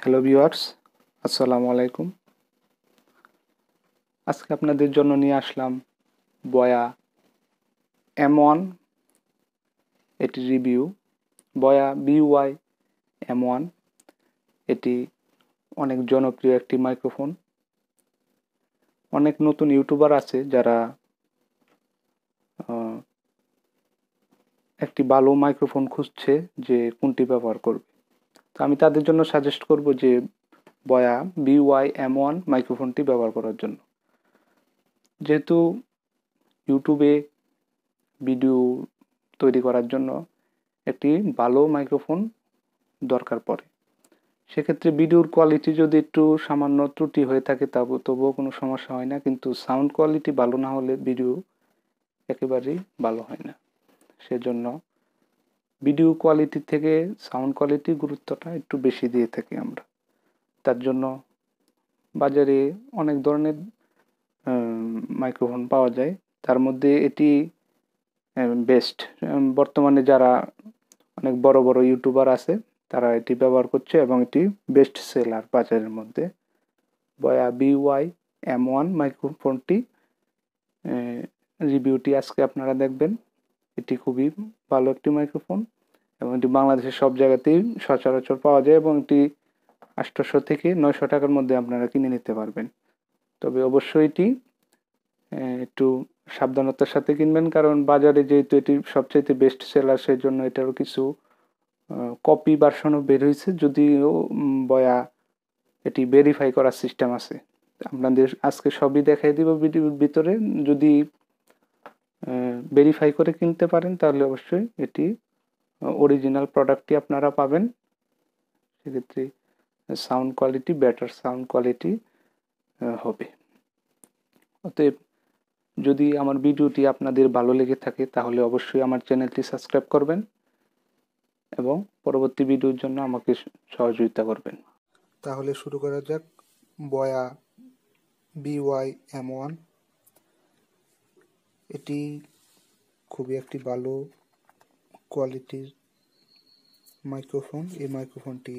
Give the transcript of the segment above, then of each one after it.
Hello viewers, আসসালামু আলাইকুম। আজকে আপনাদের জন্য নিয়ে আসলাম বয়া M1 এটি রিভিউ। বয়া BY M1 এটি অনেক জনপ্রিয় একটি মাইক্রোফোন। অনেক নতুন ইউটিউবার আছে যারা একটি ভালো মাইক্রোফোন খুঁজছে যে কোনটি ব্যবহার করবে। তো আমি তাদের জন্য সাজেস্ট করব যে বয়া BY M1 মাইক্রোফোনটি ব্যবহার করার জন্য। যেহেতু ইউটিউবে ভিডিও তৈরি করার জন্য একটি ভালো মাইক্রোফোন দরকার পড়ে। সেক্ষেত্রে ভিডিওর কোয়ালিটি যদি একটু সামান্য ত্রুটি হয়ে থাকে তবুও কোনো সমস্যা হয় না, কিন্তু সাউন্ড কোয়ালিটি ভালো না হলে ভিডিও একেবারেই ভালো হয় না। সেজন্য ভিডিও কোয়ালিটি থেকে সাউন্ড কোয়ালিটির গুরুত্বটা একটু বেশি দিয়ে থাকি আমরা। তার জন্য বাজারে অনেক ধরনের মাইক্রোফোন পাওয়া যায়, তার মধ্যে এটি বেস্ট। বর্তমানে যারা অনেক বড় বড় ইউটিউবার আছে তারা এটি ব্যবহার করছে এবং এটি বেস্ট সেলার বাজারের মধ্যে। বয়া BY M1 মাইক্রোফোনটি রিভিউটি আজকে আপনারা দেখবেন। এটি খুবই ভালো একটি মাইক্রোফোন এবং এটি বাংলাদেশের সব জায়গাতেই সচরাচর পাওয়া যায় এবং এটি 800 থেকে 900 টাকার মধ্যে আপনারা কিনে নিতে পারবেন। তবে অবশ্যই এটি একটু সাবধানতার সাথে কিনবেন, কারণ বাজারে যেহেতু এটি সবচাইতে বেস্ট সেলার সেই জন্য এটারও কিছু কপি ভার্সনও বের হয়েছে, যদিও বয়া এটি ভেরিফাই করার সিস্টেম আছে। আপনাদের আজকে সবই দেখাই দিব ভিডিওর ভিতরে। যদি ভেরিফাই করে কিনতে পারেন তাহলে অবশ্যই এটি অরিজিনাল প্রোডাক্টটি আপনারা পাবেন। সেক্ষেত্রে sound quality better sound quality হবে। অতএব যদি আমার ভিডিওটি আপনাদের ভালো লেগে থাকে তাহলে অবশ্যই আমার চ্যানেলটি সাবস্ক্রাইব করবেন এবং পরবর্তী ভিডিওর জন্য আমাকে সহযোগিতা করবেন। তাহলে শুরু করা যাক। বয়া BY M1 এটি খুবই একটি ভালো কোয়ালিটির মাইক্রোফোন। এই মাইক্রোফোনটি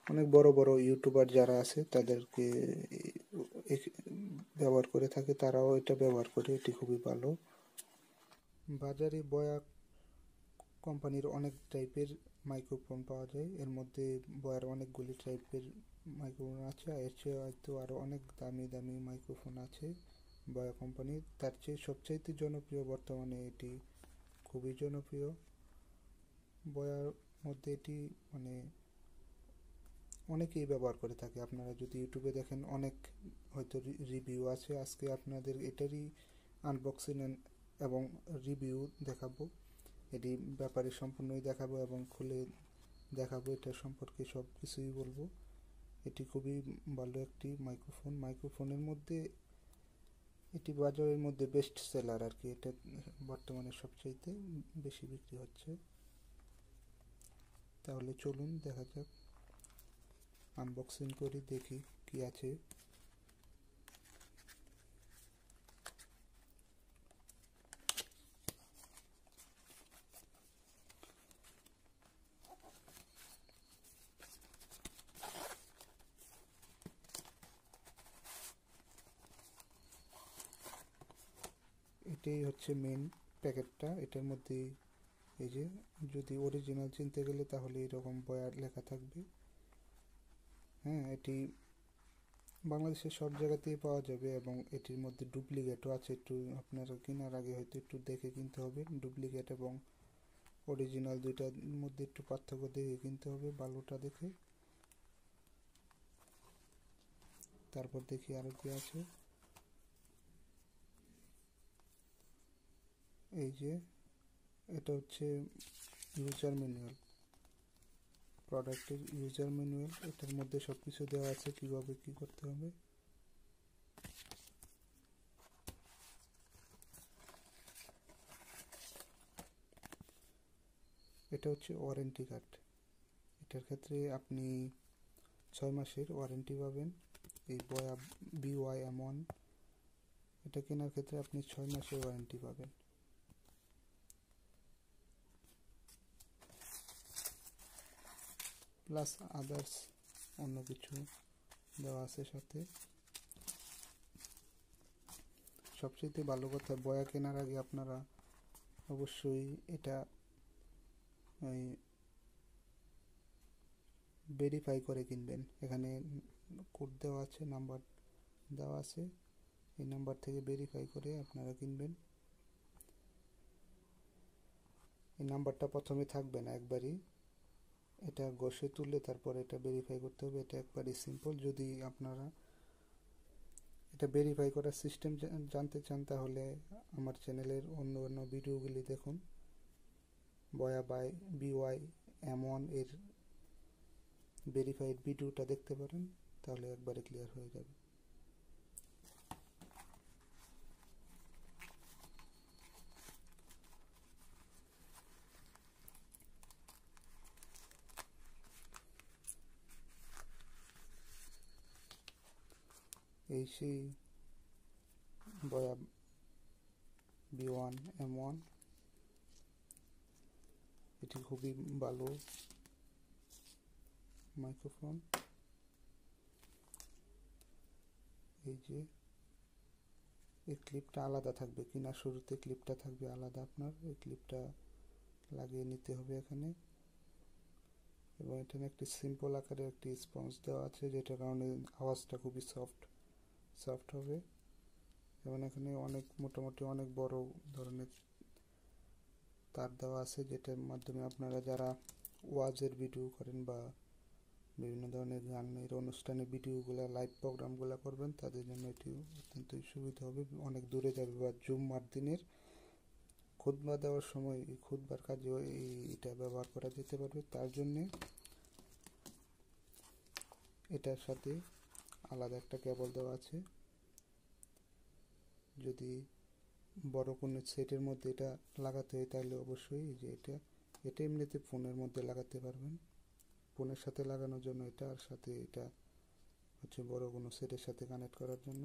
অনেক বড় বড় ইউটিউবার যারা আছে তাদেরকে ব্যবহার করে থাকে, তারাও এটা ব্যবহার করে। এটি খুবই ভালো। বাজারে বয়া কোম্পানির অনেক টাইপের মাইক্রোফোন পাওয়া যায়, এর মধ্যে বয়ার অনেকগুলি টাইপের মাইক্রোফোন আছে। এর চেয়ে হয়তো আরও অনেক দামি দামি মাইক্রোফোন আছে বয়া কোম্পানির। তার চেয়ে সবচাইতে জনপ্রিয় বর্তমানে এটি খুবই জনপ্রিয়। বয়ার মধ্যে এটি অনেকেই ব্যবহার করে থাকে। আপনারা যদি ইউটিউবে দেখেন অনেক হয়তো রিভিউ আছে। আজকে আপনাদের এটারই আনবক্সিং এবং রিভিউ দেখাবো। এটি ব্যাপারে সম্পূর্ণই দেখাবো এবং খুলে দেখাবো, এটা সম্পর্কে সব কিছুই বলবো। এটি খুবই ভালো একটি মাইক্রোফোনের মধ্যে এটি বাজারের মধ্যে বেস্ট সেলার আর কি। এটা বর্তমানে সবচাইতে বেশি বিক্রি হচ্ছে। তাহলে চলুন দেখা যাক, আনবক্সিং করি, দেখি কি আছে। এটাই হচ্ছে মেন প্যাকেটটা। এটার মধ্যে এই যে, যদি অরিজিনাল চিনতে গেলে তাহলে এরকম বয়ার লেখা থাকবে। হ্যাঁ, এটি বাংলাদেশের সব জায়গাতেই পাওয়া যাবে এবং এটির মধ্যে ডুপ্লিকেটও আছে। একটু আপনারা কেনার আগে হয়তো একটু দেখে কিনতে হবে। ডুপ্লিকেট এবং অরিজিনাল দুইটার মধ্যে একটু পার্থক্য দেখে কিনতে হবে, ভালোটা দেখে। তারপর দেখি আরও কি আছে। এই যে, এটা হচ্ছে ইউজার ম্যানুয়াল, প্রোডাক্টের ইউজার ম্যানুয়াল। এটার মধ্যে সব কিছু দেওয়া আছে কিভাবে কি করতে হবে। এটা হচ্ছে ওয়ারেন্টি কার্ড। এটার ক্ষেত্রে আপনি 6 মাসের ওয়ারেন্টি পাবেন। এই বয়া BY M1 এটা কেনার ক্ষেত্রে আপনি 6 মাসের ওয়ারেন্টি পাবেন। প্লাস আদার্স অন্য কিছু দেওয়া আছে সাথে। সবচেয়ে ভালো কথা, বয়া কেনার আগে আপনারা অবশ্যই এটা ভেরিফাই করে কিনবেন। এখানে কোড দেওয়া আছে, নাম্বার দেওয়া আছে, এই নাম্বার থেকে ভেরিফাই করে আপনারা কিনবেন। এই নাম্বারটা প্রথমে থাকবে না, একবারই এটা ঘষে তুললে তারপর এটা ভেরিফাই করতে হবে। এটা একবারই সিম্পল। যদি আপনারা এটা ভেরিফাই করার সিস্টেম জানতে চান তাহলে আমার চ্যানেলের অন্য অন্য ভিডিওগুলি দেখুন। বয়া বাই BYM1 এর ভেরিফাইড ভিডিওটা দেখতে পারেন, তাহলে একবারে ক্লিয়ার হয়ে যাবে। এই সেই বয়া B1M1, এটি খুবই ভালো মাইক্রোফোন। এই যে এই ক্লিপটা আলাদা থাকবে, কিনা শুরুতে ক্লিপটা থাকবে আলাদা, আপনার এই ক্লিপটা লাগিয়ে নিতে হবে এখানে। এবং এখানে একটি সিম্পল আকারে একটি স্পঞ্জ দেওয়া আছে, যেটার কারণে আওয়াজটা খুবই সফট হবে। এবং এখানে মোটামুটি অনেক বড় ধরনের তার দেওয়া আছে, যেটার মাধ্যমে আপনারা যারা ওয়াজের ভিডিও করেন বা বিভিন্ন ধরনের গানের অনুষ্ঠানে ভিডিওগুলো, লাইভ প্রোগ্রামগুলো করবেন, তাদের জন্য এটি অত্যন্ত সুবিধা হবে। অনেক দূরে যাবে বা জুম্মার দিনের খুতবা দেওয়ার সময় এই খুতবার কাজেও এটা ব্যবহার করা যেতে পারবে। তার জন্যে এটার সাথে আলাদা একটা কেবল দেওয়া আছে। যদি বড় কোনো সেটের মধ্যে এটা লাগাতে হয় তাহলে অবশ্যই যে এটা এমনিতে ফোনের মধ্যে লাগাতে পারবেন। ফোনের সাথে লাগানোর জন্য এটা, আর সাথে এটা হচ্ছে বড় কোনো সেটের সাথে কানেক্ট করার জন্য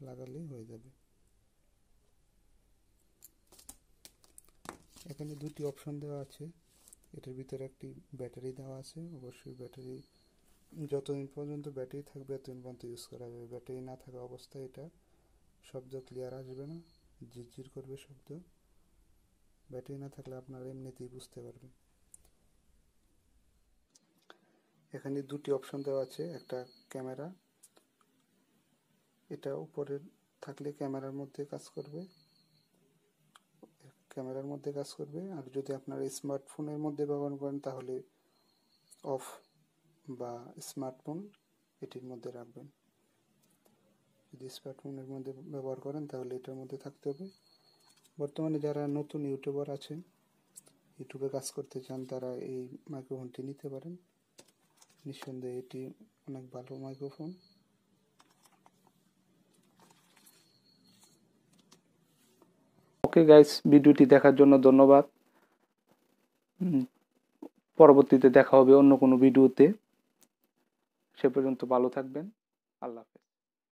লাগালেই হয়ে যাবে। এখানে দুটি অপশন দেওয়া আছে। এটার ভিতরে একটি ব্যাটারি দেওয়া আছে। অবশ্যই ব্যাটারি যতদিন পর্যন্ত ব্যাটারি থাকবে ততদিন পর্যন্ত ইউজ করা যাবে। ব্যাটারি না থাকা অবস্থায় এটা শব্দ ক্লিয়ার আসবে না, ঝিরঝির করবে শব্দ। ব্যাটারি না থাকলে আপনারা এমনিতেই বুঝতে পারবেন। এখানে দুটি অপশন দেওয়া আছে। একটা ক্যামেরা, এটা উপরে থাকলে ক্যামেরার মধ্যে কাজ করবে, আর যদি আপনারা স্মার্টফোনের মধ্যে ব্যবহার করেন তাহলে অফ বা স্মার্টফোন এটির মধ্যে রাখবেন। যদি স্মার্টফোনের মধ্যে ব্যবহার করেন তাহলে এটার মধ্যে থাকতে হবে। বর্তমানে যারা নতুন ইউটিউবার আছেন, ইউটিউবে কাজ করতে চান, তারা এই মাইক্রোফোনটি নিতে পারেন। নিঃসন্দেহে এটি অনেক ভালো মাইক্রোফোন। ওকে গাইস, ভিডিওটি দেখার জন্য ধন্যবাদ। পরবর্তীতে দেখা হবে অন্য কোনো ভিডিওতে। সে পর্যন্ত ভালো থাকবেন। আল্লাহ হাফেজ।